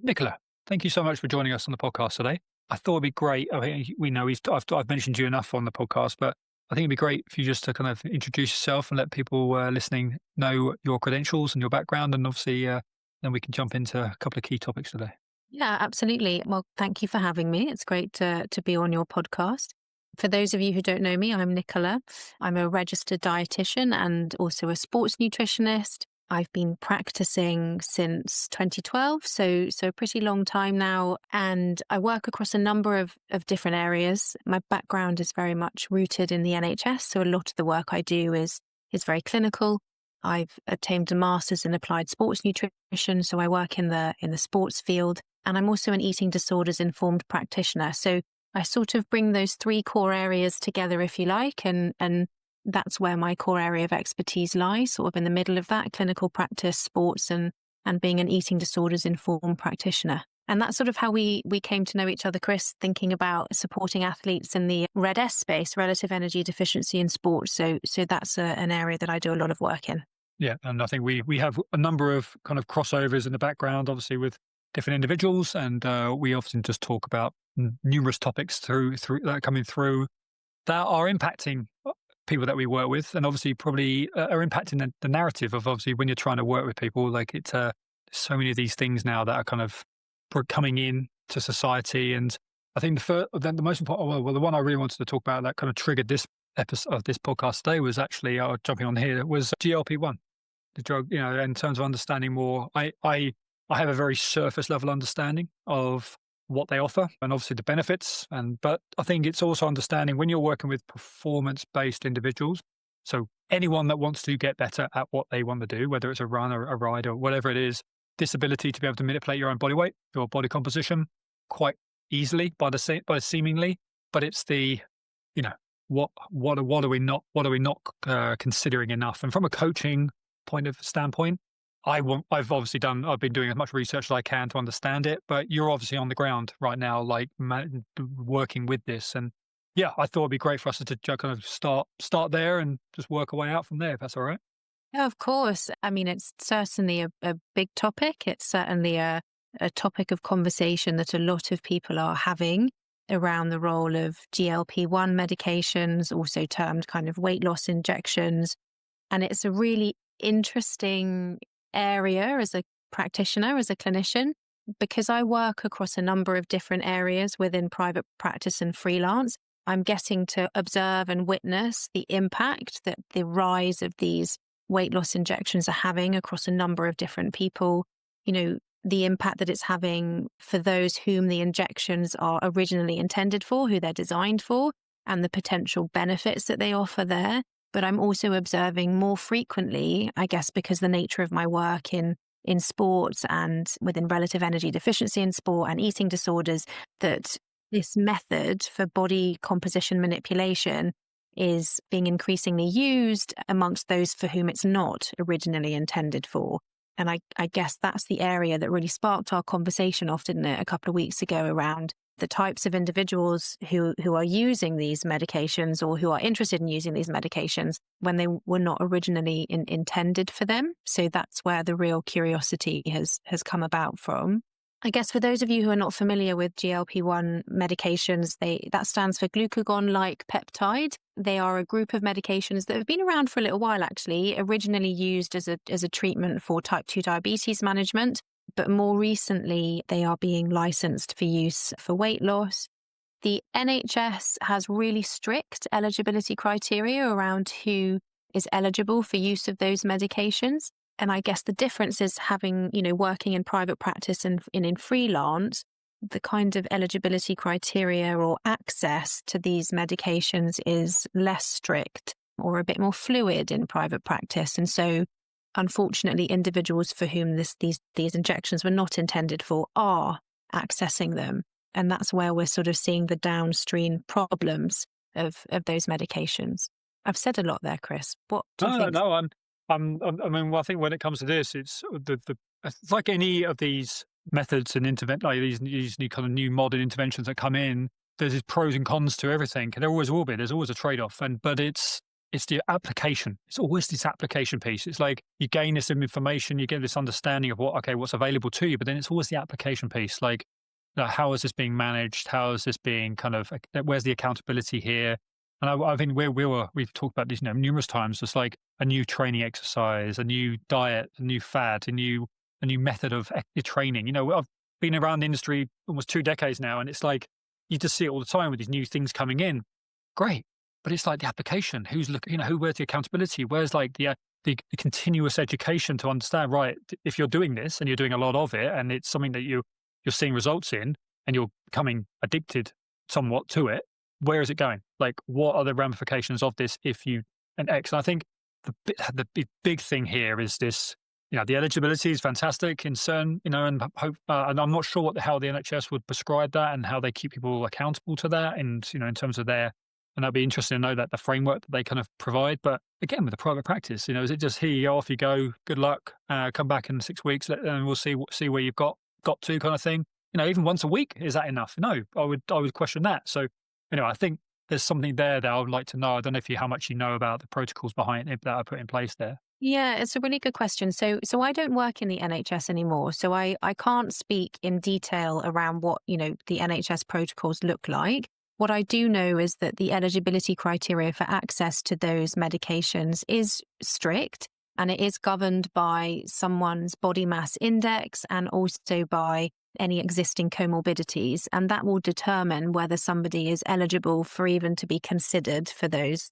Nicola, thank you so much for joining us on the podcast today. I thought it'd be great. I mean, we know I've mentioned you enough on the podcast, but I think it'd be great if you just to kind of introduce yourself and let people listening know your credentials and your background, and obviously then we can jump into a couple of key topics today. Yeah, absolutely. Well, thank you for having me. It's great to be on your podcast. For those of you who don't know me, I'm Nicola. I'm a registered dietitian and also a sports nutritionist. I've been practicing since 2012, so a pretty long time now, and I work across a number of different areas. My background is very much rooted in the NHS, so a lot of the work I do is very clinical. I've attained a master's in applied sports nutrition, so I work in the sports field, and I'm also an eating disorders informed practitioner. So I sort of bring those three core areas together, if you like, and that's where my core area of expertise lies, sort of in the middle of that, clinical practice, sports, and being an eating disorders informed practitioner. And that's sort of how we came to know each other, Chris, thinking about supporting athletes in the RED-S space, relative energy deficiency in sports. So that's an area that I do a lot of work in. Yeah, and I think we have a number of kind of crossovers in the background, obviously with different individuals, and we often just talk about numerous topics through that coming through that are impacting people that we work with, and obviously probably are impacting the narrative of obviously when you're trying to work with people. Like it's so many of these things now that are kind of coming in to society, and I think the most important, well, the one I really wanted to talk about that kind of triggered this episode of this podcast today was actually jumping on here was GLP-1, the drug. You know, in terms of understanding more, I have a very surface level understanding of what they offer and obviously the benefits. But I think it's also understanding when you're working with performance-based individuals. So anyone that wants to get better at what they want to do, whether it's a run or a ride or whatever it is, this ability to be able to manipulate your own body weight, your body composition quite easily by seemingly, but it's the, you know, what are we not considering enough? And from a coaching standpoint, I've been doing as much research as I can to understand it, but you're obviously on the ground right now, like working with this. And yeah, I thought it'd be great for us to kind of start there and just work our way out from there, if that's all right. Yeah, of course. I mean, it's certainly a big topic. It's certainly a topic of conversation that a lot of people are having around the role of GLP-1 medications, also termed kind of weight loss injections. And it's a really interesting area as a practitioner, as a clinician, because I work across a number of different areas within private practice and freelance. I'm getting to observe and witness the impact that the rise of these weight loss injections are having across a number of different people. You know, the impact that it's having for those whom the injections are originally intended for, who they're designed for, and the potential benefits that they offer there. But I'm also observing more frequently, I guess, because the nature of my work in sports and within relative energy deficiency in sport and eating disorders, that this method for body composition manipulation is being increasingly used amongst those for whom it's not originally intended for. And I guess that's the area that really sparked our conversation off, didn't it, a couple of weeks ago, around the types of individuals who are using these medications or who are interested in using these medications when they were not originally intended for them. So that's where the real curiosity has come about from. I guess for those of you who are not familiar with GLP-1 medications, that stands for glucagon-like peptide. They are a group of medications that have been around for a little while, actually, originally used as a treatment for type 2 diabetes management. But more recently, they are being licensed for use for weight loss. The NHS has really strict eligibility criteria around who is eligible for use of those medications. And I guess the difference is having, working in private practice and in freelance, the kind of eligibility criteria or access to these medications is less strict or a bit more fluid in private practice. And so unfortunately, individuals for whom these injections were not intended for are accessing them. And that's where we're sort of seeing the downstream problems of those medications. I've said a lot there, Chris. What do you think? No, I mean, well, I think when it comes to this, it's it's like any of these methods and like these new kind of new modern interventions that come in. There's pros and cons to everything, and there always will be. There's always a trade-off, but it's it's the application. It's always this application piece. It's like you gain this information, you get this understanding of what's available to you, but then it's always the application piece. Like, how is this being managed? How is this being kind of, where's the accountability here? And I think we've talked about this, numerous times. It's like a new training exercise, a new diet, a new fad, a new method of training. I've been around the industry almost 2 decades now, and it's like you just see it all the time with these new things coming in. Great, but it's like the application. Who's looking? Where's the accountability? Where's like the continuous education to understand? Right, if you're doing this and you're doing a lot of it, and it's something that you're seeing results in, and you're becoming addicted somewhat to it, where is it going? Like, what are the ramifications of this if you and X? And I think the big thing here is this. The eligibility is fantastic in certain, and hope. And I'm not sure how the NHS would prescribe that and how they keep people accountable to that, and in terms of their. And I'd be interested to know that the framework that they kind of provide. But again, with the private practice, is it just here you go, off you go, good luck, come back in 6 weeks, and we'll see where you've got to, kind of thing. Even once a week, is that enough? No, I would question that. So, I think there's something there that I would like to know. I don't know how much you know about the protocols behind it that are put in place there. Yeah, it's a really good question. So I don't work in the NHS anymore, so I can't speak in detail around what, the NHS protocols look like. What I do know is that the eligibility criteria for access to those medications is strict, and it is governed by someone's body mass index and also by any existing comorbidities. And that will determine whether somebody is eligible for even to be considered for those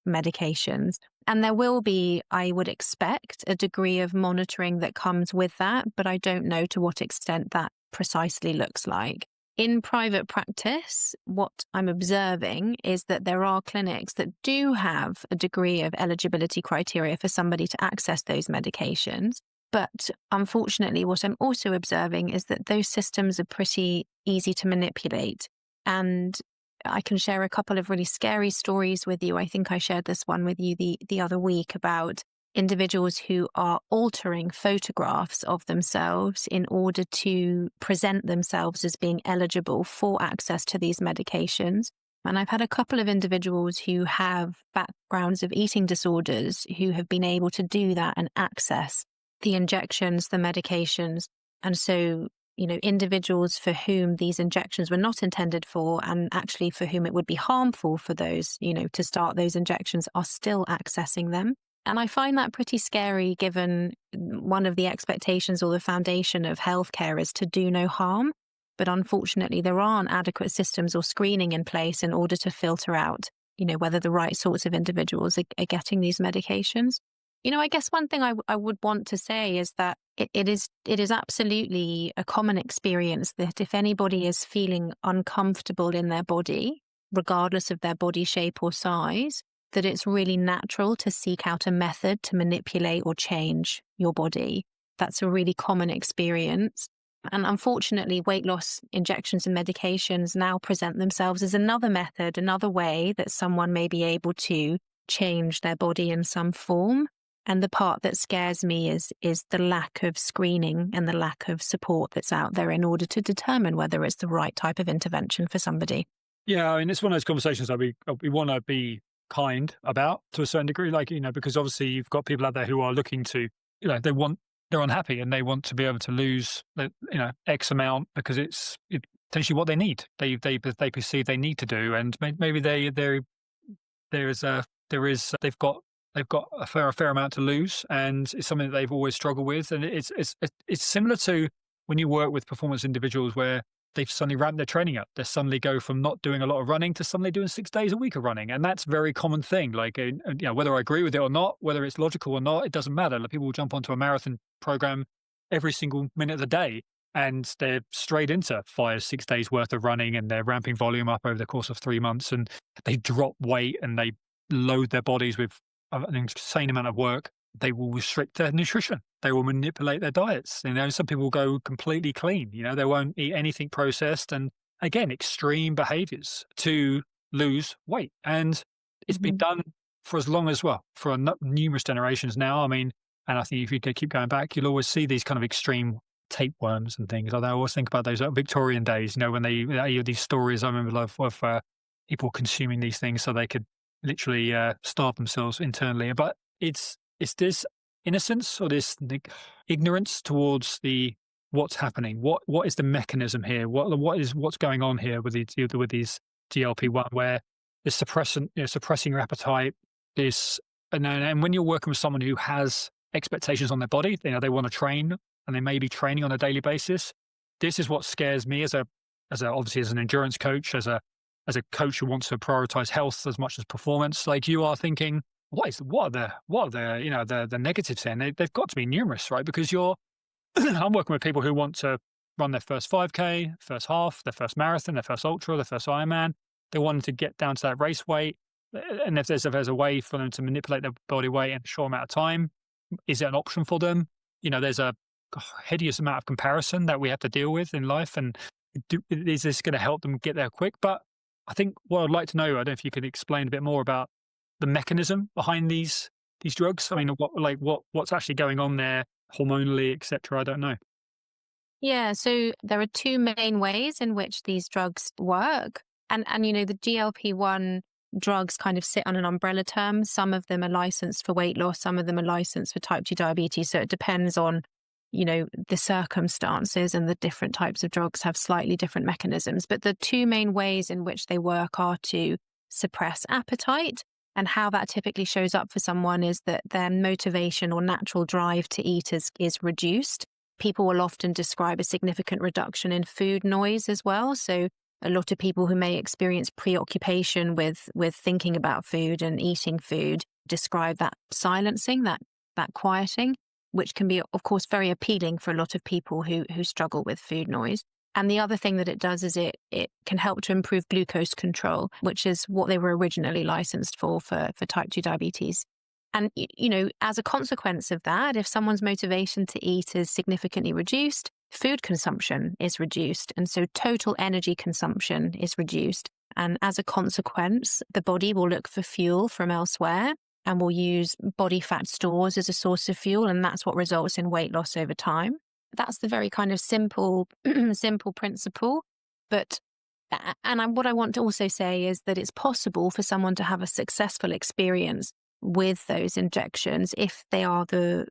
medications. And there will be, I would expect, a degree of monitoring that comes with that, but I don't know to what extent that precisely looks like. In private practice, what I'm observing is that there are clinics that do have a degree of eligibility criteria for somebody to access those medications. But unfortunately, what I'm also observing is that those systems are pretty easy to manipulate. And I can share a couple of really scary stories with you. I think I shared this one with you the other week about individuals who are altering photographs of themselves in order to present themselves as being eligible for access to these medications. And I've had a couple of individuals who have backgrounds of eating disorders who have been able to do that and access the injections, the medications. And so, individuals for whom these injections were not intended for, and actually for whom it would be harmful for those, to start those injections, are still accessing them. And I find that pretty scary, given one of the expectations or the foundation of healthcare is to do no harm. But unfortunately, there aren't adequate systems or screening in place in order to filter out, whether the right sorts of individuals are getting these medications. I guess one thing I would want to say is that it is absolutely a common experience that if anybody is feeling uncomfortable in their body, regardless of their body shape or size, that it's really natural to seek out a method to manipulate or change your body. That's a really common experience. And unfortunately, weight loss injections and medications now present themselves as another method, another way that someone may be able to change their body in some form. And the part that scares me is the lack of screening and the lack of support that's out there in order to determine whether it's the right type of intervention for somebody. Yeah, I mean, it's one of those conversations that we want to be kind about to a certain degree, because obviously you've got people out there who are looking to, they're unhappy and they want to be able to lose, X amount because it's potentially what they need. They perceive they need to do, and maybe they've got a fair amount to lose, and it's something that they've always struggled with. And it's similar to when you work with performance individuals where they've suddenly ramped their training up. They suddenly go from not doing a lot of running to suddenly doing 6 days a week of running. And that's a very common thing. Like, whether I agree with it or not, whether it's logical or not, it doesn't matter. Like, people will jump onto a marathon program every single minute of the day, and they're straight into 5-6 days worth of running, and they're ramping volume up over the course of 3 months, and they drop weight and they load their bodies with an insane amount of work. They will restrict their nutrition. They will manipulate their diets. Some people go completely clean. They won't eat anything processed. And again, extreme behaviors to lose weight. And it's been done for as long as for numerous generations now. I mean, and I think if you keep going back, you'll always see these kind of extreme tapeworms and things. I always think about those Victorian days, when they hear these stories. I remember of people consuming these things so they could literally starve themselves internally. But it's this innocence or this ignorance towards the what's happening. What is the mechanism here? What's going on here with these GLP-1 where this suppressing your appetite, this and when you're working with someone who has expectations on their body, they want to train and they may be training on a daily basis. This is what scares me as obviously as an endurance coach, as a coach who wants to prioritize health as much as performance. Like you are thinking, what are the negatives here? And they've got to be numerous, right? Because I'm working with people who want to run their first 5K, first half, their first marathon, their first ultra, their first Ironman. They want to get down to that race weight. And if there's a way for them to manipulate their body weight in a short amount of time, is it an option for them? There's a hideous amount of comparison that we have to deal with in life. And is this going to help them get there quick? But I think what I'd like to know, I don't know if you could explain a bit more about the mechanism behind these drugs. I mean, what's actually going on there hormonally, etc. I don't know. Yeah, so there are two main ways in which these drugs work. And the GLP-1 drugs kind of sit on an umbrella term. Some of them are licensed for weight loss, some of them are licensed for type 2 diabetes. So it depends on, the circumstances, and the different types of drugs have slightly different mechanisms. But the two main ways in which they work are to suppress appetite. And how that typically shows up for someone is that their motivation or natural drive to eat is reduced. People will often describe a significant reduction in food noise as well. So a lot of people who may experience preoccupation with thinking about food and eating food describe that silencing, that quieting, which can be, of course, very appealing for a lot of people who struggle with food noise. And the other thing that it does is it can help to improve glucose control, which is what they were originally licensed for type 2 diabetes. And, as a consequence of that, if someone's motivation to eat is significantly reduced, food consumption is reduced. And so total energy consumption is reduced. And as a consequence, the body will look for fuel from elsewhere and will use body fat stores as a source of fuel. And that's what results in weight loss over time. That's the very kind of simple principle. But what I want to also say is that it's possible for someone to have a successful experience with those injections if they are the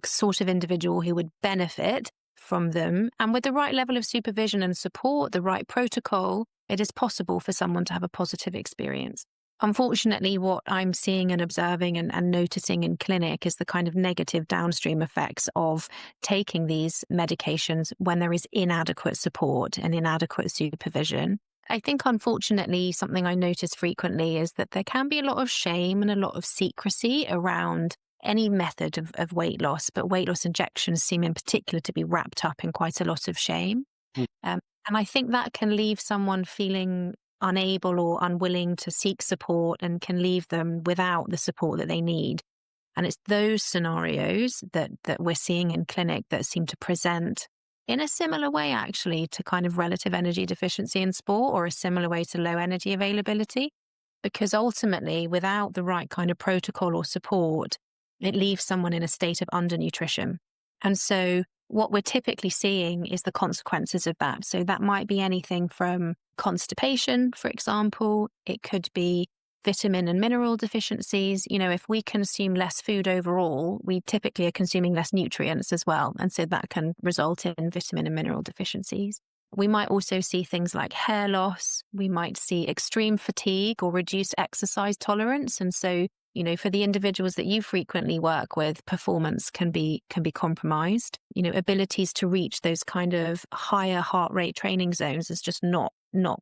sort of individual who would benefit from them. And with the right level of supervision and support, the right protocol, it is possible for someone to have a positive experience. Unfortunately, what I'm seeing and observing and noticing in clinic is the kind of negative downstream effects of taking these medications when there is inadequate support and inadequate supervision. I think, unfortunately, something I notice frequently is that there can be a lot of shame and a lot of secrecy around any method of weight loss, but weight loss injections seem in particular to be wrapped up in quite a lot of shame. And I think that can leave someone feeling unable or unwilling to seek support and can leave them without the support that they need. And it's those scenarios that we're seeing in clinic that seem to present in a similar way, actually, to kind of relative energy deficiency in sport, or a similar way to low energy availability. Because ultimately, without the right kind of protocol or support, it leaves someone in a state of undernutrition. And so what we're typically seeing is the consequences of that. So that might be anything from constipation, for example. It could be vitamin and mineral deficiencies. If we consume less food overall, we typically are consuming less nutrients as well. And so that can result in vitamin and mineral deficiencies. We might also see things like hair loss. We might see extreme fatigue or reduced exercise tolerance. And so, for the individuals that you frequently work with, performance can be compromised. Abilities to reach those kind of higher heart rate training zones is just not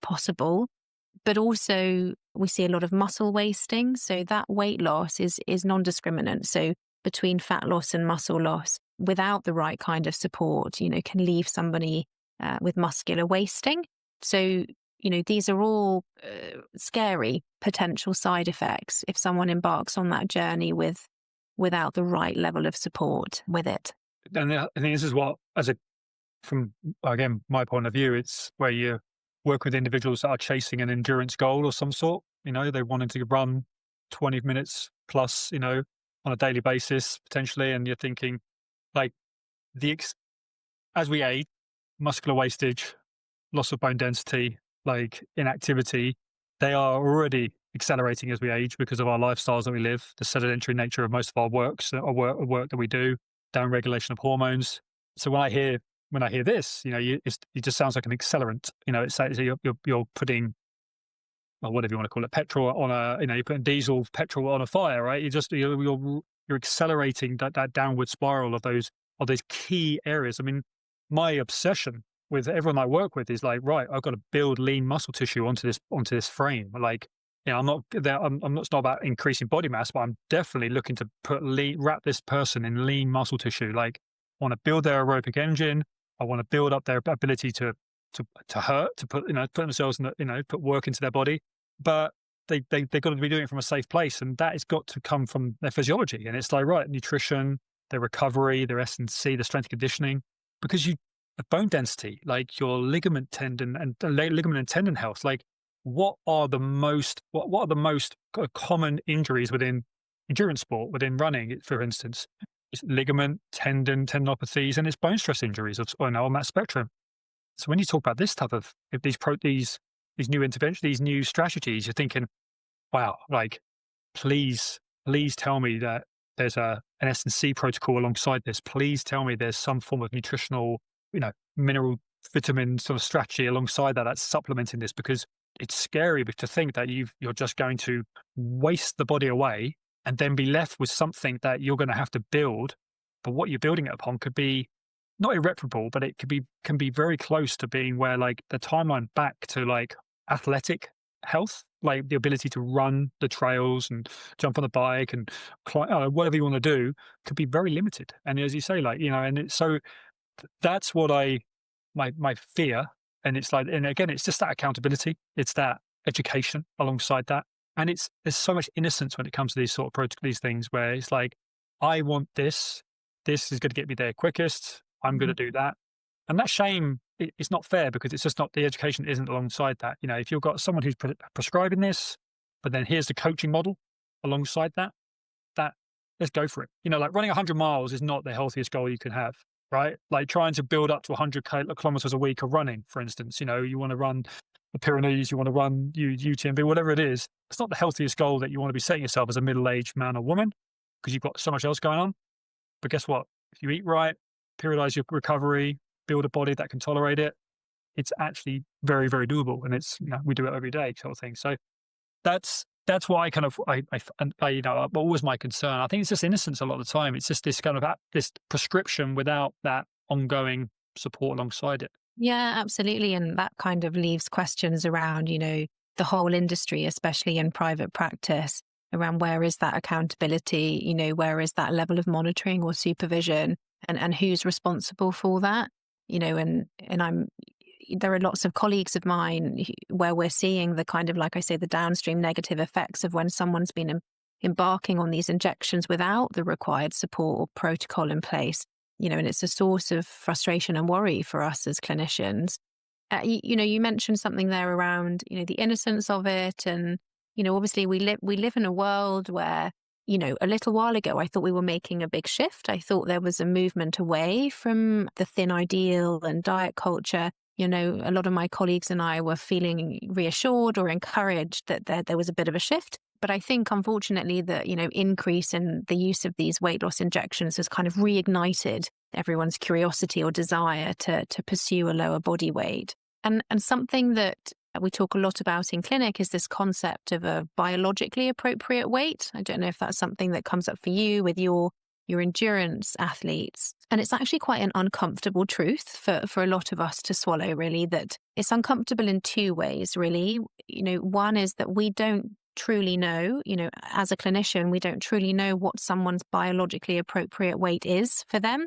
possible. But also we see a lot of muscle wasting. So that weight loss is non-discriminant. So between fat loss and muscle loss, without the right kind of support, can leave somebody with muscular wasting. So, these are all scary potential side effects if someone embarks on that journey without the right level of support with it. And I think this is what, from again my point of view, it's where you work with individuals that are chasing an endurance goal of some sort. They wanted to run 20 minutes plus, on a daily basis potentially, and you're thinking like as we age, muscular wastage, loss of bone density, like inactivity, they are already accelerating as we age because of our lifestyles that we live, the sedentary nature of most of our work that we do, down regulation of hormones. So when I hear this, it just sounds like an accelerant. It's like you're putting, or whatever you want to call it, petrol on you're putting diesel petrol on a fire, right? You're accelerating that downward spiral of those key areas. I mean, my obsession with everyone I work with is like, right, I've got to build lean muscle tissue onto this frame. Like, I'm not there. I'm not. It's not about increasing body mass, but I'm definitely looking to wrap this person in lean muscle tissue. Like, I want to build their aerobic engine. I want to build up their ability to hurt, to put themselves in put work into their body, but they've got to be doing it from a safe place, and that has got to come from their physiology. And it's like, right, nutrition, their recovery, their S&C, the strength and conditioning, because the bone density, like your ligament and tendon health, like what are the most common injuries within endurance sport, within running, for instance? It's ligament, tendinopathies, and it's bone stress injuries on that spectrum. So when you talk about this type of if these new interventions, these new strategies, you're thinking, wow, like please tell me that there's an S&C protocol alongside this. Please tell me there's some form of nutritional, mineral vitamin sort of strategy alongside that's supplementing this, because it's scary to think that you're just going to waste the body away and then be left with something that you're going to have to build. But what you're building it upon could be not irreparable, but can be very close to being where like the timeline back to like athletic health, like the ability to run the trails and jump on the bike and climb, whatever you want to do, could be very limited. And as you say, like, and that's what my fear. And it's like, and again, it's just that accountability. It's that education alongside that. And there's so much innocence when it comes to these sort of these things where it's like, I want this. This is going to get me there quickest. I'm going to do that. And that shame, it's not fair, because it's just not, the education isn't alongside that. If you've got someone who's prescribing this, but then here's the coaching model alongside that let's go for it. Like running 100 miles is not the healthiest goal you can have, right? Like trying to build up to 100 kilometers a week of running, for instance. You want to run the Pyrenees, you want to run UTMB, whatever it is. It's not the healthiest goal that you want to be setting yourself as a middle-aged man or woman, because you've got so much else going on. But guess what? If you eat right, periodize your recovery, build a body that can tolerate it, it's actually very, very doable. And it's, we do it every day sort of thing. So that's why what was my concern? I think it's just innocence a lot of the time. It's just this kind of this prescription without that ongoing support alongside it. Yeah, absolutely. And that kind of leaves questions around, the whole industry, especially in private practice, around where is that accountability, where is that level of monitoring or supervision, and who's responsible for that, and there are lots of colleagues of mine where we're seeing the kind of, like I say, the downstream negative effects of when someone's been embarking on these injections without the required support or protocol in place, and it's a source of frustration and worry for us as clinicians. You mentioned something there around, the innocence of it. And, obviously we live in a world where, a little while ago, I thought we were making a big shift. I thought there was a movement away from the thin ideal and diet culture. A lot of my colleagues and I were feeling reassured or encouraged that there was a bit of a shift. But I think, unfortunately, the increase in the use of these weight loss injections has kind of reignited everyone's curiosity or desire to pursue a lower body weight. And something that we talk a lot about in clinic is this concept of a biologically appropriate weight. I don't know if that's something that comes up for you with your endurance athletes. And it's actually quite an uncomfortable truth for a lot of us to swallow, really, that it's uncomfortable in two ways, really. One is that we don't truly know, as a clinician, we don't truly know what someone's biologically appropriate weight is for them.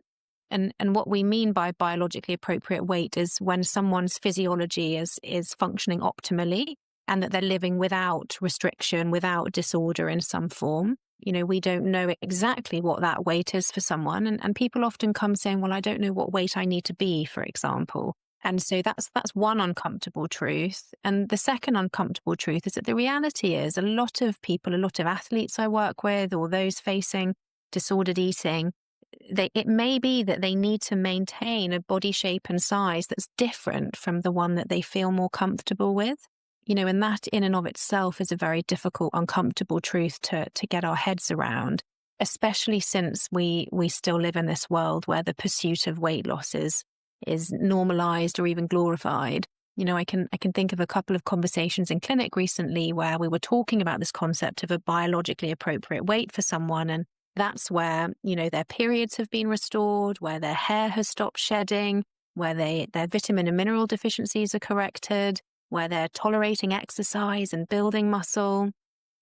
And what we mean by biologically appropriate weight is when someone's physiology is functioning optimally and that they're living without restriction, without disorder in some form. We don't know exactly what that weight is for someone. And people often come saying, well, I don't know what weight I need to be, for example. And so that's one uncomfortable truth. And the second uncomfortable truth is that the reality is a lot of people, a lot of athletes I work with, or those facing disordered eating, it may be that they need to maintain a body shape and size that's different from the one that they feel more comfortable with. And that in and of itself is a very difficult, uncomfortable truth to get our heads around, especially since we still live in this world where the pursuit of weight loss is normalized or even glorified. I can think of a couple of conversations in clinic recently where we were talking about this concept of a biologically appropriate weight for someone. And that's where, their periods have been restored, where their hair has stopped shedding, where their vitamin and mineral deficiencies are corrected, where they're tolerating exercise and building muscle.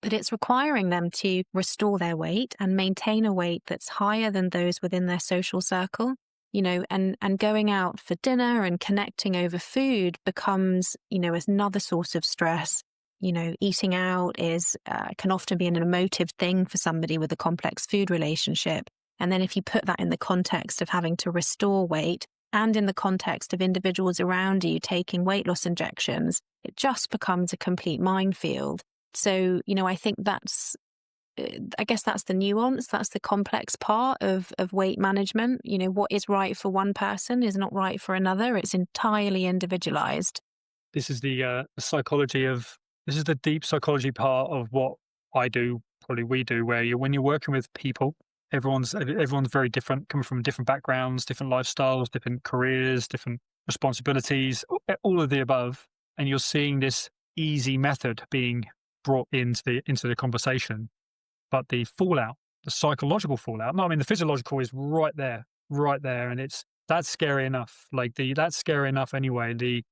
But it's requiring them to restore their weight and maintain a weight that's higher than those within their social circle. And going out for dinner and connecting over food becomes, another source of stress. Eating out can often be an emotive thing for somebody with a complex food relationship. And then if you put that in the context of having to restore weight and in the context of individuals around you taking weight loss injections, it just becomes a complete minefield. So, I guess that's the nuance. That's the complex part of weight management. What is right for one person is not right for another. It's entirely individualized. This is the psychology of, this is the deep psychology part of what I do, probably we do, where when you're working with people, everyone's very different, coming from different backgrounds, different lifestyles, different careers, different responsibilities, all of the above. And you're seeing this easy method being brought into the conversation. But the fallout, the psychological fallout, no, I mean, the physiological is right there, and that's scary enough. That's scary enough anyway. The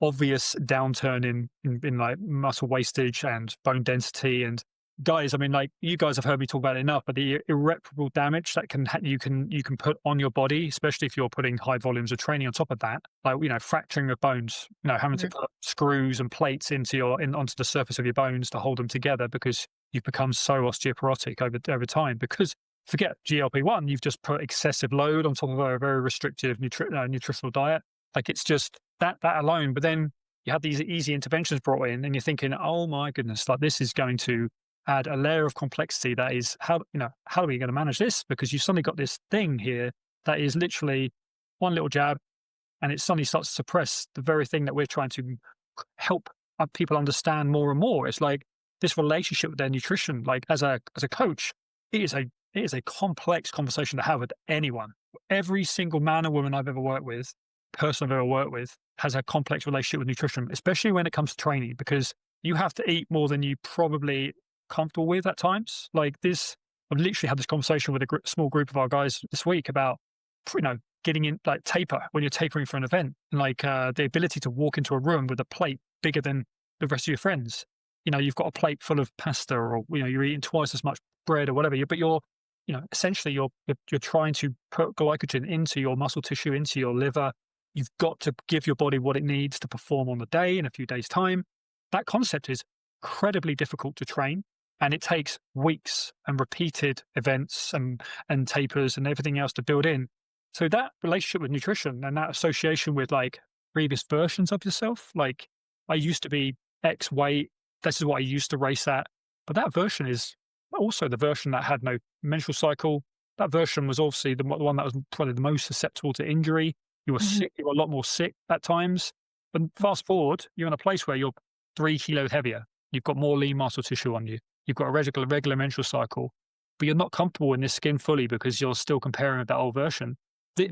obvious downturn in like muscle wastage and bone density, and guys, I mean, like, you guys have heard me talk about it enough, but the irreparable damage that you can put on your body, especially if you're putting high volumes of training on top of that, like, fracturing of bones, having to put screws and plates onto the surface of your bones to hold them together because you've become so osteoporotic over time. Because forget GLP-1, you've just put excessive load on top of a very restrictive nutritional diet. Like, it's just that alone. But then you have these easy interventions brought in, and you're thinking, oh my goodness, like, this is going to add a layer of complexity that is, how are we going to manage this? Because you've suddenly got this thing here that is literally one little jab, and it suddenly starts to suppress the very thing that we're trying to help people understand more and more. It's like this relationship with their nutrition. Like, as a coach, it is a complex conversation to have with anyone. Every single man or woman I've ever worked with, person I've ever worked with, has a complex relationship with nutrition, especially when it comes to training, because you have to eat more than you probably comfortable with at times. Like this, I've literally had this conversation with a small group of our guys this week about, getting in, like, taper when you're tapering for an event, and like the ability to walk into a room with a plate bigger than the rest of your friends. You've got a plate full of pasta, or you're eating twice as much bread or whatever. But you're essentially you're trying to put glycogen into your muscle tissue, into your liver. You've got to give your body what it needs to perform on the day in a few days' time. That concept is incredibly difficult to train. And it takes weeks and repeated events and tapers and everything else to build in. So that relationship with nutrition and that association with, like, previous versions of yourself, like, I used to be X weight, this is what I used to race at. But that version is also the version that had no menstrual cycle. That version was obviously the one that was probably the most susceptible to injury. You were sick, you were a lot more sick at times. But fast forward, you're in a place where you're 3 kilos heavier. You've got more lean muscle tissue on you. You've got a regular menstrual cycle, but you're not comfortable in this skin fully because you're still comparing with that old version. Yeah.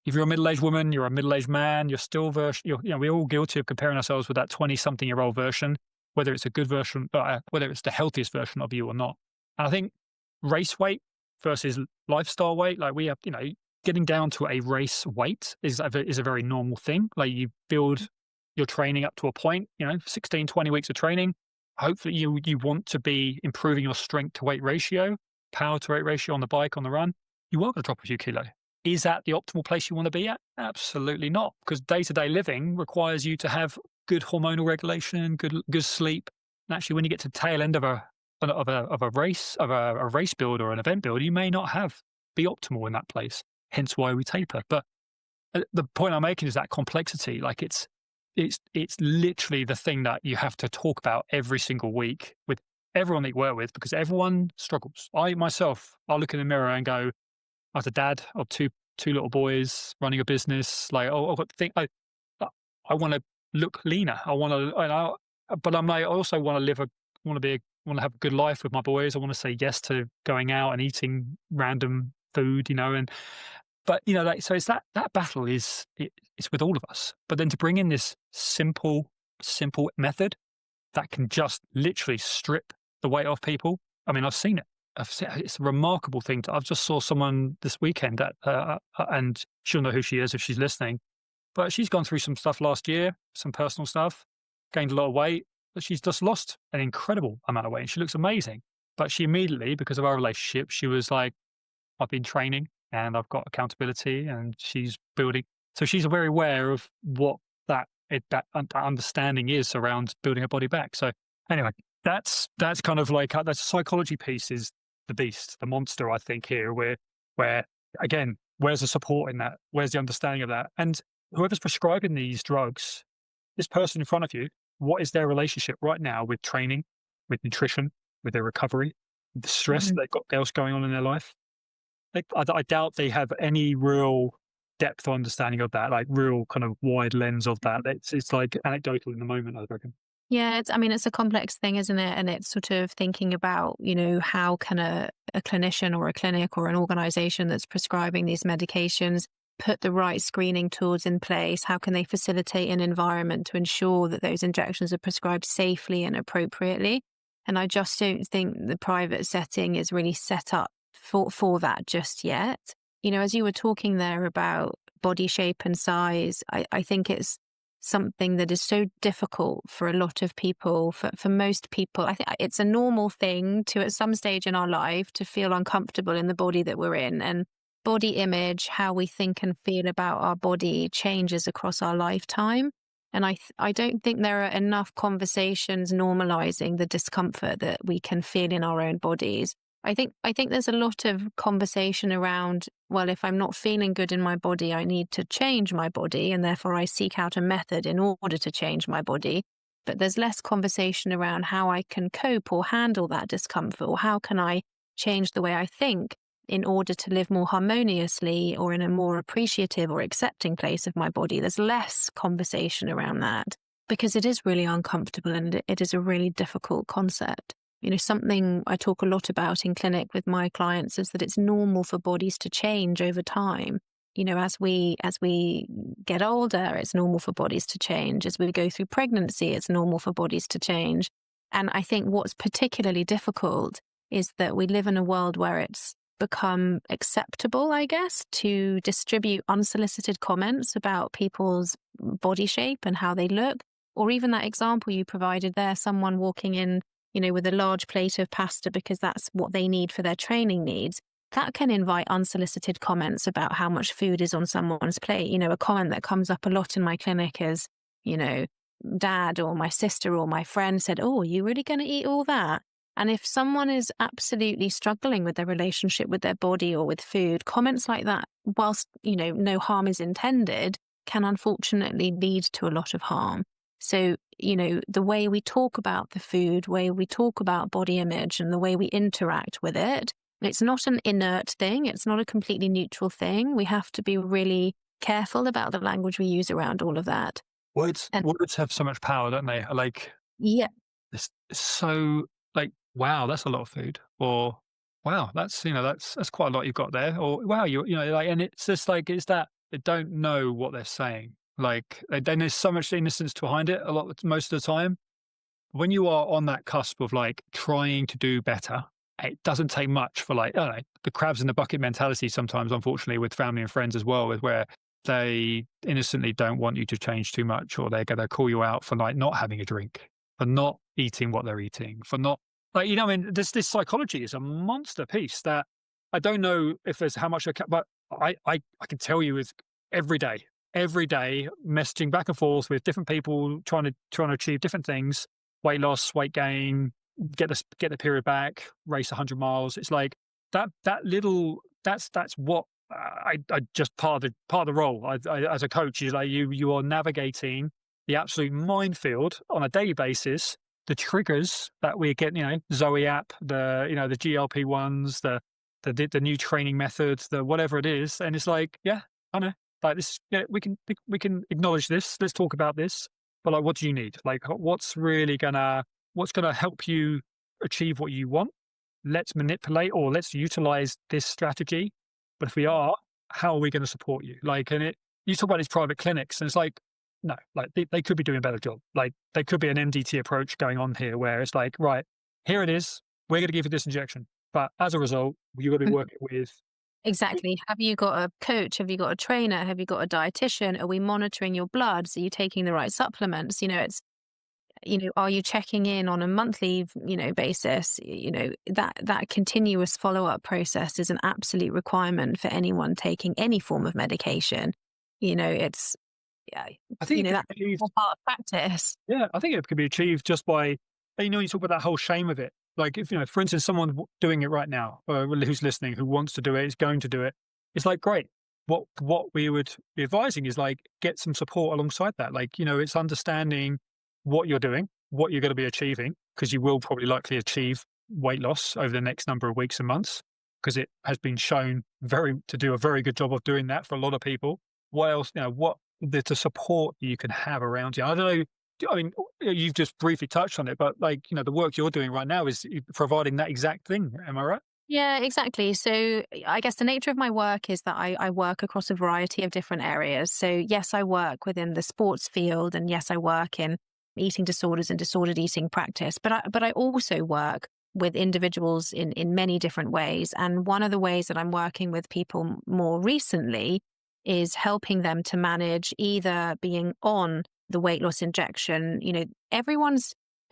If you're a middle-aged woman, you're a middle-aged man, you're still we're all guilty of comparing ourselves with that 20-something-year-old version, whether it's a good version, whether it's the healthiest version of you or not. And I think race weight versus lifestyle weight, like, we have, getting down to a race weight is a very normal thing. Like, you build your training up to a point, 16, 20 weeks of training. Hopefully you want to be improving your strength to weight ratio, power to weight ratio on the bike, on the run. You are going to drop a few kilos. Is that the optimal place you want to be at? Absolutely not, because day-to-day living requires you to have good hormonal regulation, good sleep. And actually, when you get to the tail end of a race build or an event build, you may not be optimal in that place. Hence why we taper. But the point I'm making is that complexity. Like, it's literally the thing that you have to talk about every single week with everyone that you work with, because everyone struggles. I myself, I'll look in the mirror and go, as a dad of two little boys running a business, like, I want to look leaner. but I'm like, I also want to want to have a good life with my boys. I want to say yes to going out and eating random food, and but like so it's that battle it's with all of us. But then to bring in this simple method that can just literally strip the weight off people. I mean, I've seen it. It's a remarkable thing. I've just saw someone this weekend and she'll know who she is if she's listening. But she's gone through some stuff last year, some personal stuff, gained a lot of weight, but she's just lost an incredible amount of weight. And she looks amazing. But she immediately, because of our relationship, she was like, I've been training and I've got accountability and she's building. So she's very aware of what that understanding is around building a body back. So anyway, that's kind of like that psychology piece is the beast, the monster. I think here where again, where's the support in that? Where's the understanding of that? And whoever's prescribing these drugs, this person in front of you, what is their relationship right now with training, with nutrition, with their recovery, the stress Mhm. they've got else going on in their life? I doubt they have any real depth or understanding of that, like real kind of wide lens of that. It's like anecdotal in the moment, I reckon. Yeah, I mean, it's a complex thing, isn't it? And it's sort of thinking about, how can a clinician or a clinic or an organization that's prescribing these medications put the right screening tools in place? How can they facilitate an environment to ensure that those injections are prescribed safely and appropriately? And I just don't think the private setting is really set up for that just yet. As you were talking there about body shape and size, I think it's something that is so difficult for a lot of people, for most people. I think it's a normal thing to, at some stage in our life, to feel uncomfortable in the body that we're in. And body image, how we think and feel about our body, changes across our lifetime. And I don't think there are enough conversations normalizing the discomfort that we can feel in our own bodies. I think there's a lot of conversation around, well, if I'm not feeling good in my body, I need to change my body, and therefore I seek out a method in order to change my body. But there's less conversation around how I can cope or handle that discomfort, or how can I change the way I think in order to live more harmoniously or in a more appreciative or accepting place of my body. There's less conversation around that because it is really uncomfortable and it is a really difficult concept. Something I talk a lot about in clinic with my clients is that it's normal for bodies to change over time. As we get older, it's normal for bodies to change. As we go through pregnancy, it's normal for bodies to change. And I think what's particularly difficult is that we live in a world where it's become acceptable, I guess, to distribute unsolicited comments about people's body shape and how they look. Or even that example you provided there, someone walking in with a large plate of pasta because that's what they need for their training needs, that can invite unsolicited comments about how much food is on someone's plate. A comment that comes up a lot in my clinic is, dad or my sister or my friend said, "Oh, are you really going to eat all that?" And if someone is absolutely struggling with their relationship with their body or with food, comments like that, whilst, no harm is intended, can unfortunately lead to a lot of harm. So, the way we talk about the food, way we talk about body image and the way we interact with it, it's not an inert thing. It's not a completely neutral thing. We have to be really careful about the language we use around all of that. And Words have so much power, don't they? Like yeah, it's so like, wow, that's a lot of food, or wow, that's quite a lot you've got there, or wow, like, and it's just like it's that they don't know what they're saying. Like, then there's so much innocence behind it. Most of the time, when you are on that cusp of like trying to do better, it doesn't take much for like, I don't know, the crabs in the bucket mentality sometimes, unfortunately, with family and friends as well, is where they innocently don't want you to change too much, or they're going to call you out for like not having a drink, for not eating what they're eating, for not like, I mean, this psychology is a monster piece that I don't know if there's how much but I can tell you is every day, messaging back and forth with different people trying to achieve different things, weight loss, weight gain, get the period back, race 100 miles. It's like that little that's what I just part of the role. As a coach is like you are navigating the absolute minefield on a daily basis. The triggers that we get, Zoe app, the GLP ones, the new training methods, the whatever it is, and it's like, yeah, I know, like this, yeah, we can acknowledge this. Let's talk about this. but like, what do you need? Like, what's gonna help you achieve what you want? Let's manipulate or let's utilize this strategy. But if we are, how are we going to support you? Like, and you talk about these private clinics, and it's like, no, like they could be doing a better job. Like, there could be an MDT approach going on here where it's like, right, here it is. We're going to give you this injection. But as a result, you're going to be Mhm. working with, Exactly. Have you got a coach? Have you got a trainer? Have you got a dietitian? Are we monitoring your blood? Are you taking the right supplements? Are you checking in on a monthly, basis? That continuous follow-up process is an absolute requirement for anyone taking any form of medication. It's, yeah, I think it could that's be achieved. all part of practice. Yeah, I think it could be achieved just by, you talk about that whole shame of it. Like, if, for instance, someone doing it right now, who's listening, who wants to do it, is going to do it. It's like, great. What we would be advising is like, get some support alongside that. Like, it's understanding what you're doing, what you're going to be achieving, because you will probably likely achieve weight loss over the next number of weeks and months, because it has been shown to do a very good job of doing that for a lot of people. What else, what the support you can have around you. I don't know. I mean, you've just briefly touched on it, but like, the work you're doing right now is providing that exact thing. Am I right? Yeah, exactly. So I guess the nature of my work is that I work across a variety of different areas. So yes, I work within the sports field, and yes, I work in eating disorders and disordered eating practice. But I also work with individuals in many different ways. And one of the ways that I'm working with people more recently is helping them to manage either being on the weight loss injection.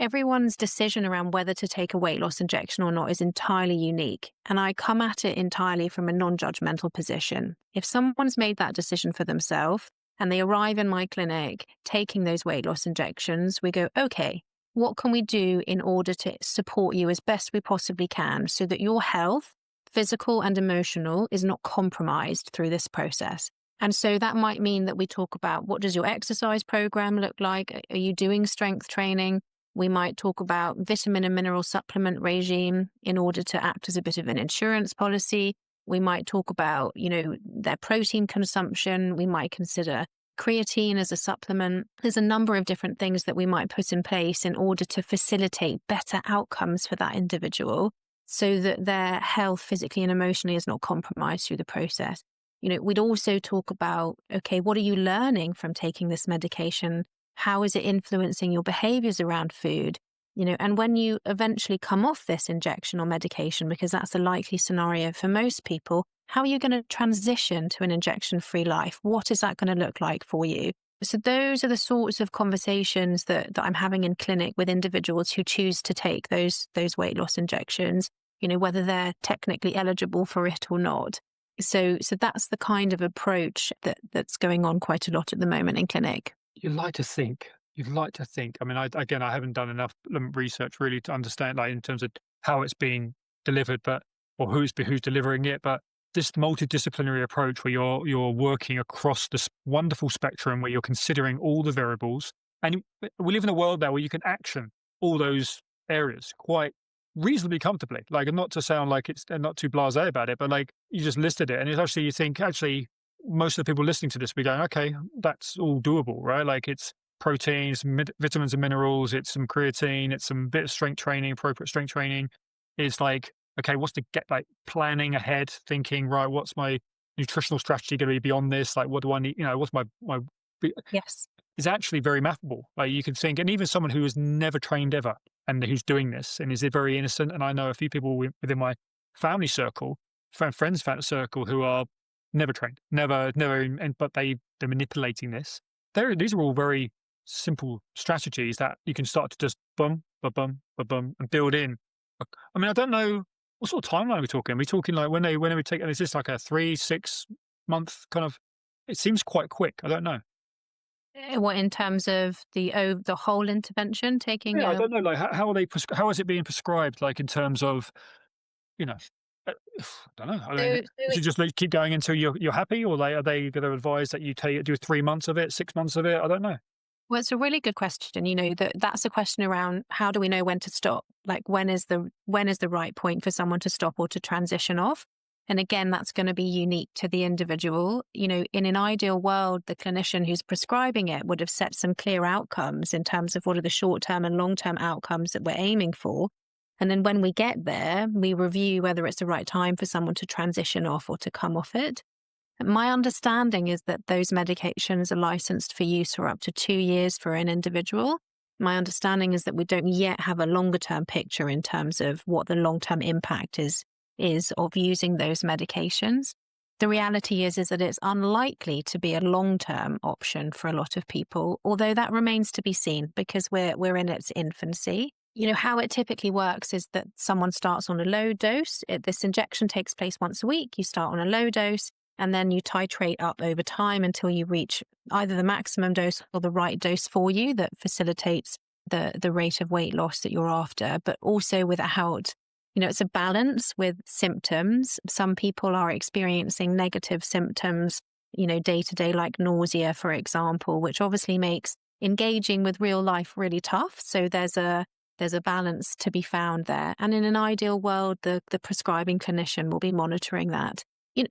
Everyone's decision around whether to take a weight loss injection or not is entirely unique. And I come at it entirely from a non-judgmental position. If someone's made that decision for themselves and they arrive in my clinic taking those weight loss injections, we go, okay, what can we do in order to support you as best we possibly can so that your health, physical and emotional, is not compromised through this process? And so that might mean that we talk about, what does your exercise program look like? Are you doing strength training? We might talk about vitamin and mineral supplement regime in order to act as a bit of an insurance policy. We might talk about, their protein consumption. We might consider creatine as a supplement. There's a number of different things that we might put in place in order to facilitate better outcomes for that individual so that their health physically and emotionally is not compromised through the process. We'd also talk about, okay, what are you learning from taking this medication? How is it influencing your behaviors around food? And when you eventually come off this injection or medication, because that's a likely scenario for most people, how are you going to transition to an injection-free life? What is that going to look like for you? So those are the sorts of conversations that I'm having in clinic with individuals who choose to take those weight loss injections, whether they're technically eligible for it or not. So that's the kind of approach that's going on quite a lot at the moment in clinic. You'd like to think. You'd like to think. I mean, I haven't done enough research really to understand, like, in terms of how it's being delivered, or who's delivering it. But this multidisciplinary approach, where you're working across this wonderful spectrum, where you're considering all the variables, and we live in a world now where you can action all those areas quite reasonably comfortably. Like, and not to sound like it's not too blasé about it, but like, you just listed it, and it's actually, you think, actually, most of the people listening to this will be going, okay, that's all doable, right? Like, it's proteins, vitamins and minerals, it's some creatine, it's some bit of strength training, appropriate strength training. It's like, okay, what's the like planning ahead, thinking, right, what's my nutritional strategy going to be beyond this? Like, what do I need? What's my Yes. is actually very mappable. Like, you can think, and even someone who has never trained ever and who's doing this and is very innocent. And I know a few people within my family circle, friends circle, who are never trained, never, and but they're manipulating this. These are all very simple strategies that you can start to just bum, ba bum, ba bum, and build in. I mean, I don't know what sort of timeline we're talking. Are we talking like when we take? Is this like a 3-6 month kind of? It seems quite quick. I don't know. What, in terms of the whole intervention taking Yeah, I a don't know. Like, how are they? How is it being prescribed? Like, in terms of, you know, I don't know. I mean, so should just like keep going until you're happy, or are they going to advise that you do 3 months of it, 6 months of it? I don't know. Well, it's a really good question. That's a question around, how do we know when to stop? Like, when is the right point for someone to stop or to transition off? And again, that's going to be unique to the individual. In an ideal world, the clinician who's prescribing it would have set some clear outcomes in terms of what are the short-term and long-term outcomes that we're aiming for. And then when we get there, we review whether it's the right time for someone to transition off or to come off it. My understanding is that those medications are licensed for use for up to 2 years for an individual. My understanding is that we don't yet have a longer term picture in terms of what the long-term impact is of using those medications. The reality is that it's unlikely to be a long-term option for a lot of people, although that remains to be seen because we're in its infancy. How it typically works is that someone starts on a low dose. This injection takes place once a week. You start on a low dose and then you titrate up over time until you reach either the maximum dose or the right dose for you that facilitates the rate of weight loss that you're after, but also without, it's a balance with symptoms. Some people are experiencing negative symptoms, day to day, like nausea, for example, which obviously makes engaging with real life really tough. So there's a balance to be found there. And in an ideal world, the prescribing clinician will be monitoring that.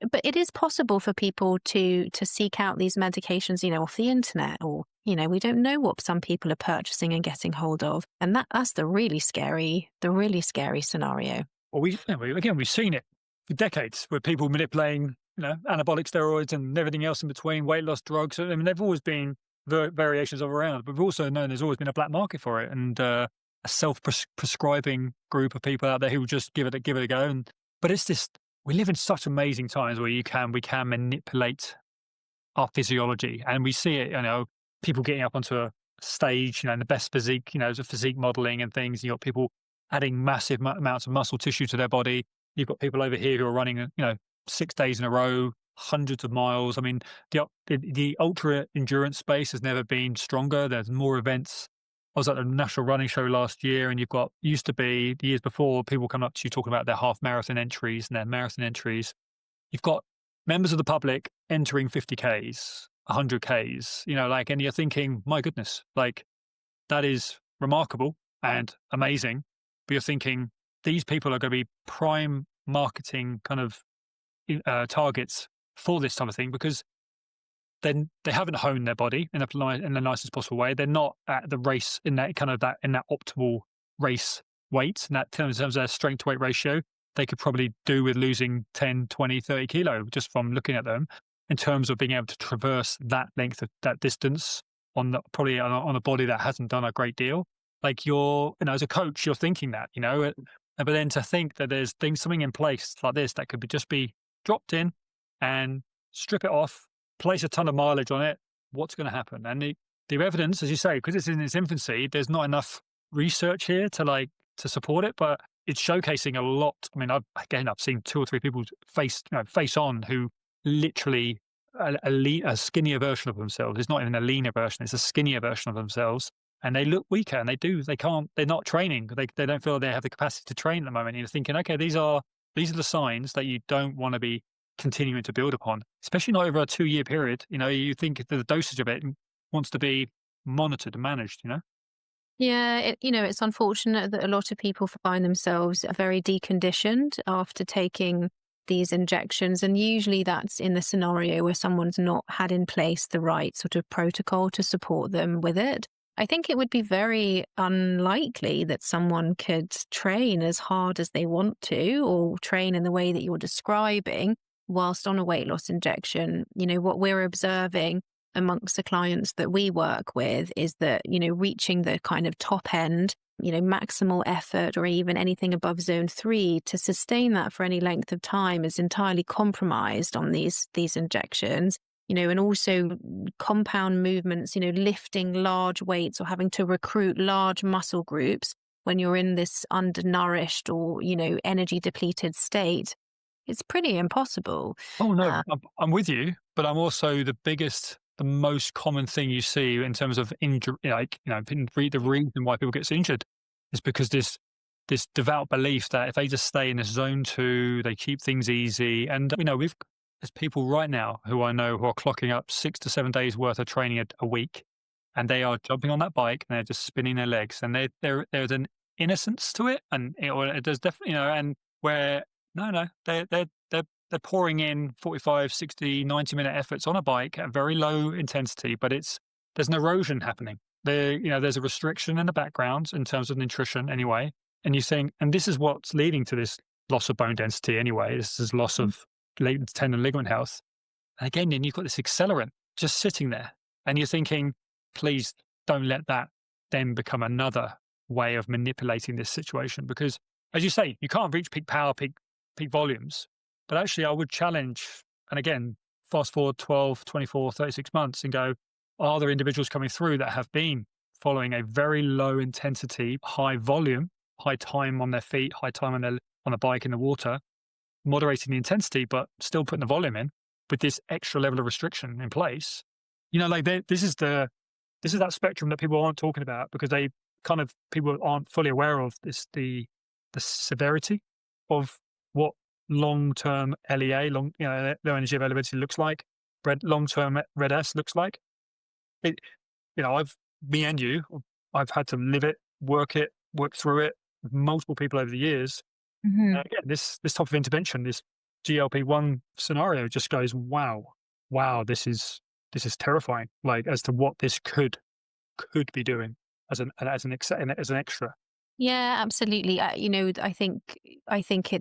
But it is possible for people to seek out these medications, off the internet, or, we don't know what some people are purchasing and getting hold of. And that's the really scary scenario. Well, we've seen it for decades with people manipulating, anabolic steroids and everything else in between, weight loss drugs. I mean, they've always been variations of around, but we've also known there's always been a black market for it, and a self-prescribing group of people out there who will just give it a go. But it's just, we live in such amazing times where we can manipulate our physiology, and we see it. People getting up onto a stage, in the best physique, the physique modeling and things. You've got people adding massive amounts of muscle tissue to their body. You've got people over here who are running, 6 days in a row, hundreds of miles. I mean, the ultra endurance space has never been stronger. There's more events. I was at the National Running Show last year, and used to be the years before, people come up to you talking about their half marathon entries and their marathon entries. You've got members of the public entering 50Ks, 100Ks, and you're thinking, my goodness, that is remarkable and amazing. But you're thinking, these people are going to be prime marketing kind of targets for this type of thing, because then they haven't honed their body in the nicest possible way. They're not at the race in that optimal race weight, and that in terms of their strength to weight ratio, they could probably do with losing 10, 20, 30 kilo just from looking at them, in terms of being able to traverse that length of that distance probably on a body that hasn't done a great deal. You're, as a coach, you're thinking that, but then to think that there's something in place like this that could just be dropped in and strip it off, place a ton of mileage on it, what's going to happen? And the evidence, as you say, because it's in its infancy, there's not enough research here to support it, but it's showcasing a lot. I mean, I've seen 2 or 3 people face on who literally a skinnier version of themselves. It's not even a leaner version; it's a skinnier version of themselves, and they look weaker. And they're not training. They don't feel they have the capacity to train at the moment. And you're thinking, okay, these are the signs that you don't want to be continuing to build upon, especially not over a 2-year period. You think that the dosage of it wants to be monitored and managed. Yeah, it's unfortunate that a lot of people find themselves very deconditioned after taking these injections. And usually that's in the scenario where someone's not had in place the right sort of protocol to support them with it. I think it would be very unlikely that someone could train as hard as they want to, or train in the way that you're describing whilst on a weight loss injection. What we're observing amongst the clients that we work with is that, reaching the kind of top end, maximal effort, or even anything above zone 3, to sustain that for any length of time is entirely compromised on these injections. And also compound movements, lifting large weights or having to recruit large muscle groups when you're in this undernourished or, energy depleted state. It's pretty impossible. Oh no, I'm with you, but I'm also the most common thing you see in terms of injury, the reason why people get injured is because this devout belief that if they just stay in this zone 2, they keep things easy. And there's people right now who I know who are clocking up 6 to 7 days worth of training a week, and they are jumping on that bike and they're just spinning their legs, and there's an innocence to it, and there's definitely, and where no, they're they're pouring in 45, 60, 90-minute efforts on a bike at very low intensity, but there's an erosion happening. There's a restriction in the background in terms of nutrition anyway. And you're saying, and this is what's leading to this loss of bone density anyway. This is loss Mm. of latent tendon ligament health. And again, then you've got this accelerant just sitting there. And you're thinking, please don't let that then become another way of manipulating this situation. Because as you say, you can't reach peak power, peak volumes. But actually, I would challenge, and again, fast forward 12, 24, 36 months and go, are there individuals coming through that have been following a very low intensity, high volume, high time on their feet, high time on the bike in the water, moderating the intensity, but still putting the volume in with this extra level of restriction in place? Like this is that spectrum that people aren't talking about because people aren't fully aware of the severity of what long-term LEA, low energy availability looks like, long-term red S looks like. It, me and you, I've had to live it, work through it with multiple people over the years. Mhm. Again, this type of intervention, this GLP-1 scenario just goes, wow, this is terrifying. Like as to what this could be doing as an extra. Yeah, absolutely.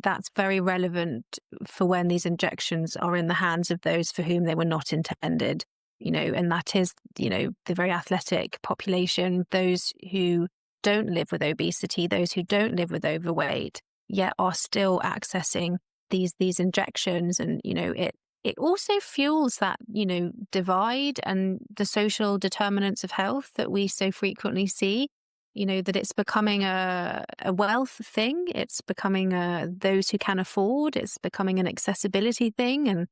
That's very relevant for when these injections are in the hands of those for whom they were not intended. And that is, the very athletic population, those who don't live with obesity, those who don't live with overweight, yet are still accessing these injections. And it also fuels that divide and the social determinants of health that we so frequently see. That it's becoming a wealth thing. It's becoming those who can afford. It's becoming an accessibility thing. And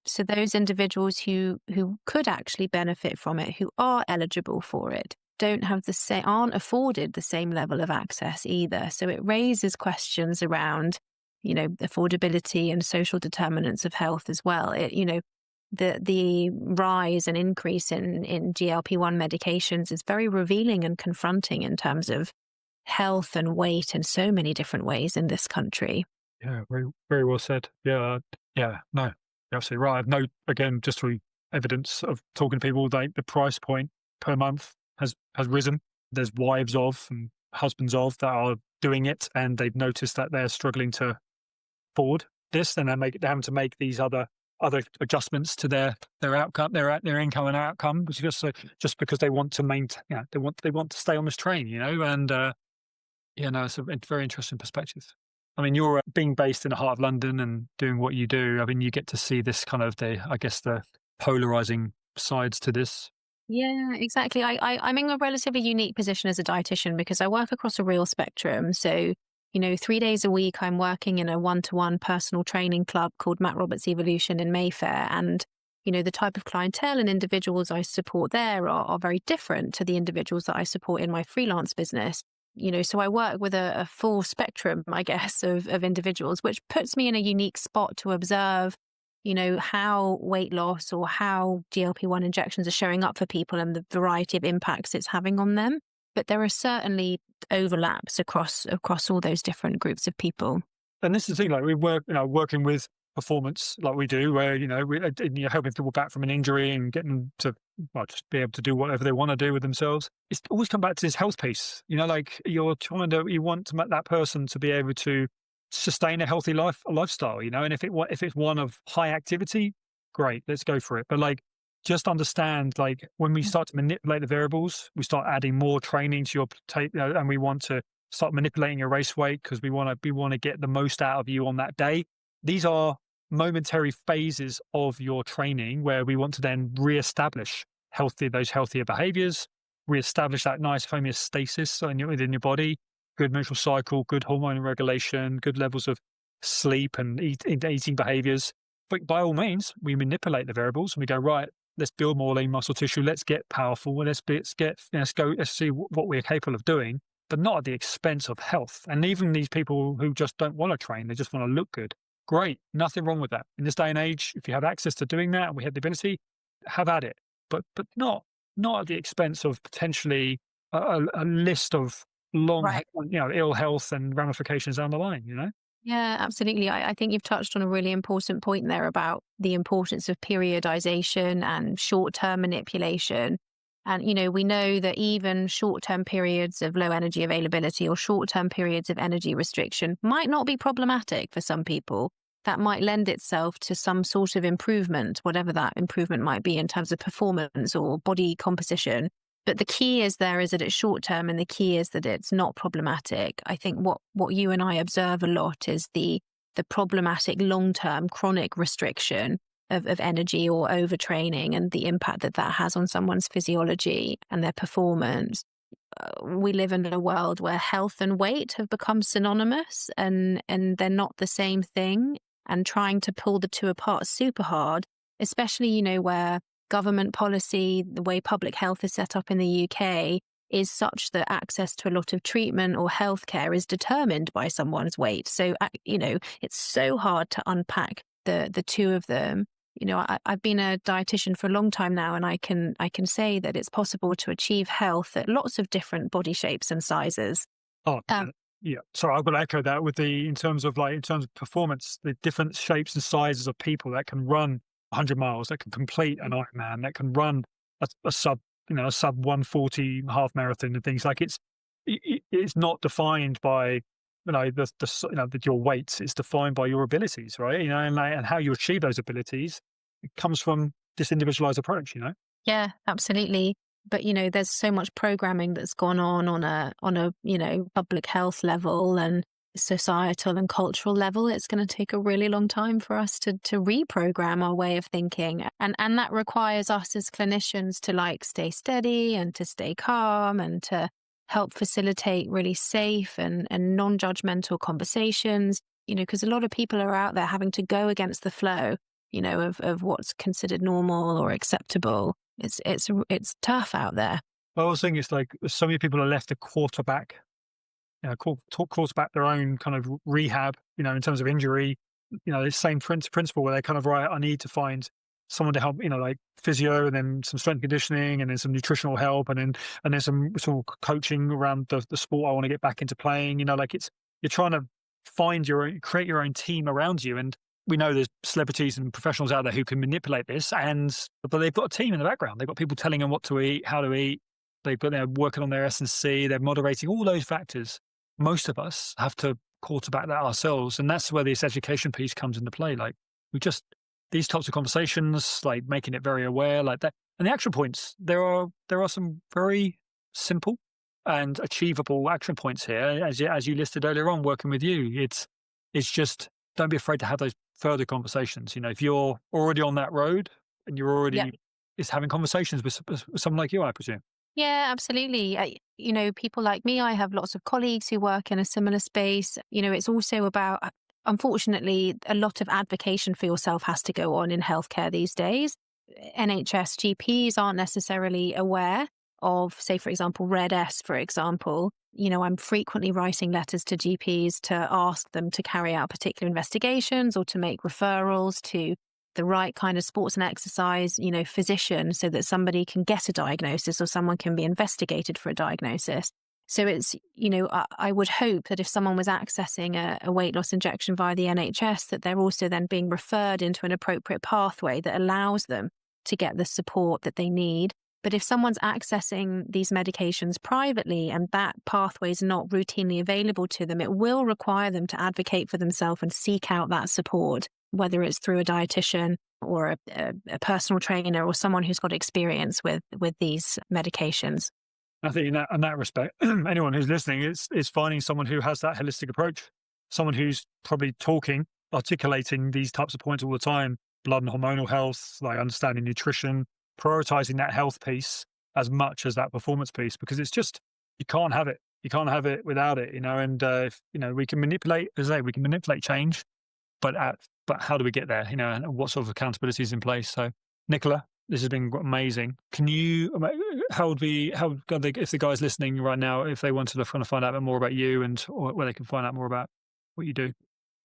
so those individuals who could actually benefit from it, who are eligible for it, aren't afforded the same level of access either. So it raises questions around, affordability and social determinants of health as well. The rise and increase in GLP-1 medications is very revealing and confronting in terms of health and weight in so many different ways in this country. Yeah, very, very well said. Yeah, no, you're absolutely right. I've again, just through evidence of talking to people, like the price point per month has risen. There's wives of and husbands of that are doing it, and they've noticed that they're struggling to afford this, and they're having to make these other adjustments to their outcome, their income and outcome, which is just because they want to maintain, they want to stay on this train, and it's a very interesting perspective. I mean, you're being based in the heart of London and doing what you do. I mean, you get to see this kind of the polarizing sides to this. Yeah, exactly. I'm in a relatively unique position as a dietitian because I work across a real spectrum. So, 3 days a week, I'm working in a one-to-one personal training club called Matt Roberts Evolution in Mayfair. And, the type of clientele and individuals I support there are very different to the individuals that I support in my freelance business. So I work with a full spectrum, I guess, of individuals, which puts me in a unique spot to observe how weight loss or how GLP-1 injections are showing up for people and the variety of impacts it's having on them. But there are certainly overlaps across all those different groups of people. And this is the thing, like we work, working with performance like we do, where, we're helping people back from an injury and getting them to, just be able to do whatever they want to do with themselves. It's always come back to this health piece, like you want to make that person to be able to sustain a healthy lifestyle, and if it's one of high activity, great, let's go for it. But just understand, when we start to manipulate the variables, we start adding more training to your tape, and we want to start manipulating your race weight because we want to get the most out of you on that day. These are momentary phases of your training where we want to then reestablish those healthier behaviors, reestablish that nice homeostasis within your body, good menstrual cycle, good hormone regulation, good levels of sleep and eating behaviors. But by all means, we manipulate the variables and we go, right, let's build more lean muscle tissue, let's get powerful, let's see what we're capable of doing, but not at the expense of health. And even these people who just don't want to train, they just want to look good. Great, nothing wrong with that. In this day and age, if you have access to doing that and we have the ability, have at it. But not at the expense of potentially a list of long, Right. ill health and ramifications down the line, Yeah, absolutely. I think you've touched on a really important point there about the importance of periodization and short term manipulation. And, we know that even short term periods of low energy availability or short term periods of energy restriction might not be problematic for some people. That might lend itself to some sort of improvement, whatever that improvement might be in terms of performance or body composition. But the key is that it's short term, and the key is that it's not problematic. I think what you and I observe a lot is the problematic long term chronic restriction of energy or overtraining, and the impact that that has on someone's physiology and their performance. We live in a world where health and weight have become synonymous, and they're not the same thing. And trying to pull the two apart is super hard, especially, where government policy, the way public health is set up in the UK, is such that access to a lot of treatment or healthcare is determined by someone's weight. So, it's so hard to unpack the two of them. I've been a dietitian for a long time now, and I can say that it's possible to achieve health at lots of different body shapes and sizes. Oh, Um, yeah. Sorry, I've got to echo that with in terms of performance, the different shapes and sizes of people that can run 100 miles, that can complete an Ironman, that can run a sub, a sub 140 half marathon and things like it's not defined by, your weights. It's defined by your abilities, right? And how you achieve those abilities, it comes from this individualized approach. Yeah, absolutely. But there's so much programming that's gone on a public health level and societal and cultural level. It's going to take a really long time for us to reprogram our way of thinking, and that requires us as clinicians to stay steady and to stay calm and to help facilitate really safe and non-judgmental conversations. Because a lot of people are out there having to go against the flow, of what's considered normal or acceptable. It's tough out there. I was thinking it's like so many people are left to quarterback, quarterback their own kind of rehab, in terms of injury. The same principle where they kind of, right, I need to find someone to help, like physio, and then some strength conditioning, and then some nutritional help, and then some sort of coaching around the sport I want to get back into playing. You're trying to create your own team around you. And we know there's celebrities and professionals out there who can manipulate this, but they've got a team in the background. They've got people telling them what to eat, how to eat. They're working on their S&C. They're moderating all those factors. Most of us have to quarterback that ourselves, and that's where this education piece comes into play. These types of conversations, like making it very aware, like that. And the action points, there are some very simple and achievable action points here, as you listed earlier on. Working with you, it's just, don't be afraid to have those further conversations. If you're already on that road and you're Yeah. already is having conversations with someone like you, I presume. Yeah, absolutely. People like me, I have lots of colleagues who work in a similar space. It's also about, unfortunately, a lot of advocacy for yourself has to go on in healthcare these days. NHS GPs aren't necessarily aware of, say, for example, Red S, for example. I'm frequently writing letters to GPs to ask them to carry out particular investigations or to make referrals to the right kind of sports and exercise, physician, so that somebody can get a diagnosis or someone can be investigated for a diagnosis. So it's, I would hope that if someone was accessing a weight loss injection via the NHS, that they're also then being referred into an appropriate pathway that allows them to get the support that they need. But if someone's accessing these medications privately and that pathway is not routinely available to them, it will require them to advocate for themselves and seek out that support, whether it's through a dietitian or a personal trainer or someone who's got experience with these medications. I think in that respect, anyone who's listening is finding someone who has that holistic approach, someone who's probably articulating these types of points all the time: blood and hormonal health, like understanding nutrition, prioritizing that health piece as much as that performance piece, because it's just, you can't have it. You can't have it without it, And if, we can manipulate, we can manipulate change, but how do we get there? And what sort of accountability is in place? So, Nicola, this has been amazing. Can you, if the guys listening right now, if they wanted to kind of find out a bit more about you or where they can find out more about what you do?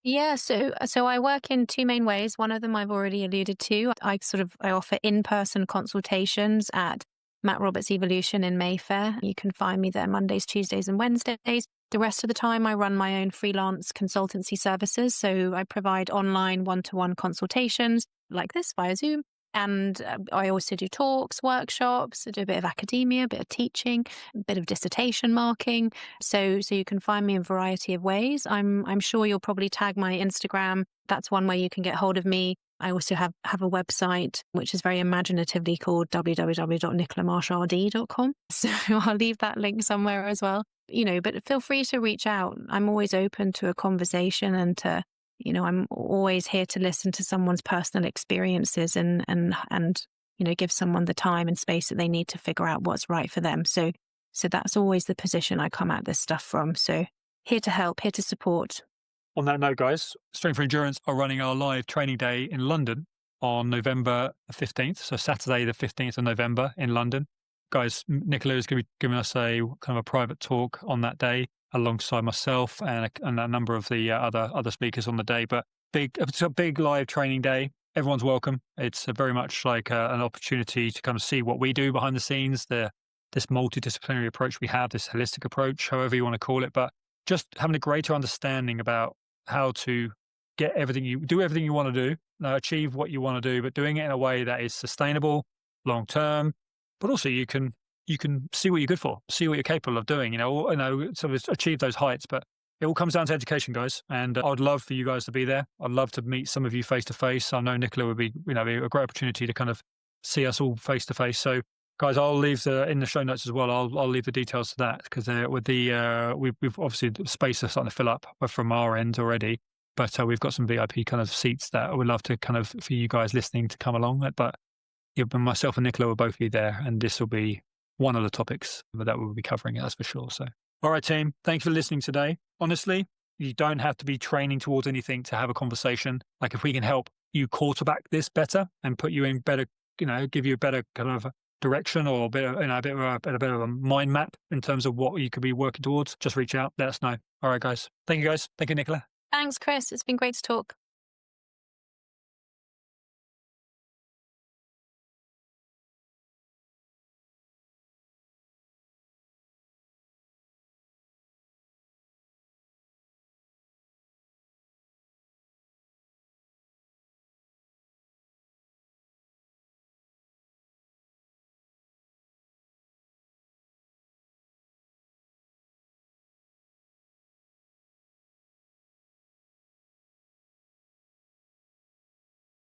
Yeah, so I work in two main ways. One of them I've already alluded to. I offer in-person consultations at Matt Roberts Evolution in Mayfair. You can find me there Mondays, Tuesdays, and Wednesdays. The rest of the time, I run my own freelance consultancy services. So I provide online one-to-one consultations like this via Zoom. And I also do talks, workshops, I do a bit of academia, a bit of teaching, a bit of dissertation marking. So you can find me in a variety of ways. I'm sure you'll probably tag my Instagram. That's one way you can get hold of me. I also have a website, which is very imaginatively called www.nicolamarshRD.com. So I'll leave that link somewhere as well. But feel free to reach out. I'm always open to a conversation and to, I'm always here to listen to someone's personal experiences and give someone the time and space that they need to figure out what's right for them. So that's always the position I come at this stuff from. So here to help, here to support. On that note, guys, Strength for Endurance are running our live training day in London on November 15th. So Saturday, the 15th of November in London. Guys, Nicola is going to be giving us a kind of a private talk on that day alongside myself and a number of the other speakers on the day. But it's a big live training day. Everyone's welcome. It's very much like an opportunity to kind of see what we do behind the scenes, this multidisciplinary approach we have, this holistic approach, however you want to call it. But just having a greater understanding about how to do everything you want to do, achieve what you want to do, but doing it in a way that is sustainable, long term. But also you can see what you're good for, see what you're capable of doing, sort of achieve those heights. But it all comes down to education, guys. And I'd love for you guys to be there. I'd love to meet some of you face to face. I know Nicola would be a great opportunity to kind of see us all face to face. So guys, I'll leave in the show notes as well. I'll leave the details to that because we've obviously the space is starting to fill up from our end already. But we've got some VIP kind of seats that I would love to kind of for you guys listening to come along. But myself and Nicola will both be there, and this will be one of the topics that we'll be covering, that's for sure. So, all right, team, thanks for listening today. Honestly, you don't have to be training towards anything to have a conversation. Like if we can help you quarterback this better and put you in better, give you a better kind of direction or a bit of a mind map in terms of what you could be working towards, just reach out, let us know. All right, guys. Thank you, guys. Thank you, Nicola. Thanks, Chris. It's been great to talk.